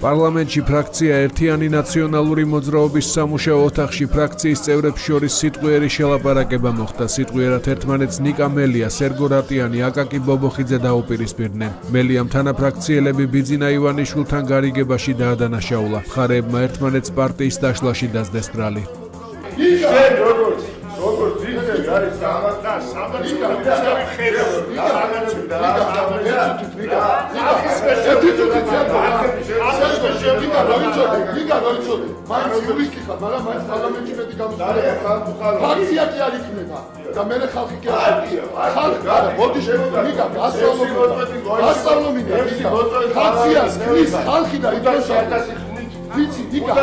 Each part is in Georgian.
პარლამენტში ფრაქცია ერთიანი ნაციონალური მოძრაობის სამუშაო ოთახში ფრაქციის წევრებს შორის სიტყვიერი შელაპარაკება მოხდა. სიტყვიერად ერთმანეთს ნიკა მელია, სერგო რატიანი, აკაკი ბობოხიძე დაუპირისპირდნენ. მელიამ თანაფრაქციელები ბიძინა ივანიშვილთან გარიგებაში დაადანაშაულა. მხარეებმა ერთმანეთს პარტიის დაშლაში დასდეს ბრალი. ვიცი, ნიკა,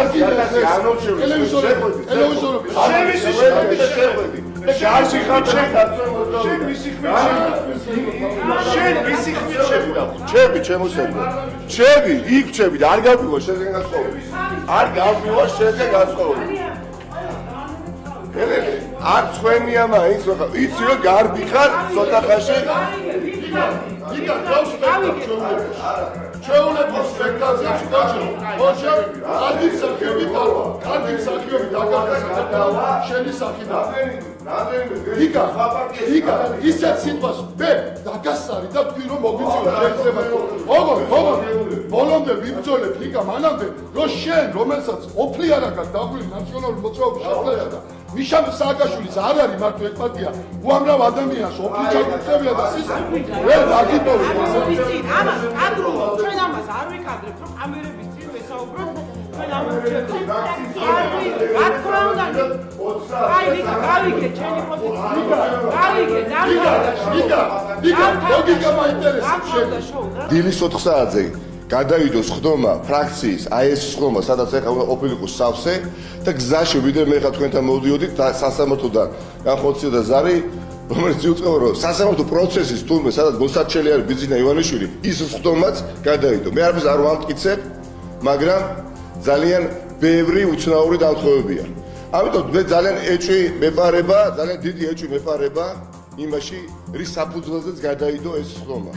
ჩეულების სპექტაკლებში დაჭრო. ოჩე, ადიც სახიობი დავა. ადიც სახიობი დაგაგასა შენი სახიდა. იკა, ისეთ სიტყვას მე დაგასარი და თქვი რომ მოგვიწევ შეიძლება. ოღონდ, ბოლომდე ვიბრძოლებ იკა მანამდე, რომ შენ რომელსაც ოფლი არ აქვს დაგვილი ნაციონალური მოძრაობის შეფერდა და მიშამ სააკაშვილის არ არის მარტო ეგ პარტია, უამრავ ადამიანს ოფლი ჩაგუწევია და სისტემა. ვერ დაგიტოვე. ამას კადრო ჩვენ ამას არ ვიკადრებთ, რომ კამერების წინ ვესაუბროთ, ჩვენ ამას ვჩერდით. რა თქმა უნდა, აი ვიკა, გავიგე ჩემი პოზიცია. გავიგე, ნიკა, ლოგიკა მაინტერესებს შენ. დილის 4 საათზე გადავიდო სხდომა ფრაქციის, აი ეს სხდომა, სადაც ეხლა უნდა ყოფილიყო სავსე და გზაში ვიდრე მე ხა თქვენთან მოვდიოდით სასამართლოდან განხორციელდა ზარი, რომელიც იუწყება რომ სასამართლო პროცესის თურმე სადაც მოსარჩელი არის ბიძინა ივანიშვილი, ის სხდომაც გადავიდო. მე არაფერს არ ვამტკიცებ, მაგრამ ძალიან ბევრი უცნაური დამხობებია. ამიტომ მე ძალიან ეჭვი მეპარება, ძალიან დიდი ეჭვი მეპარება იმაში, რის საფუძველზეც გადაიდო ეს სხდომა.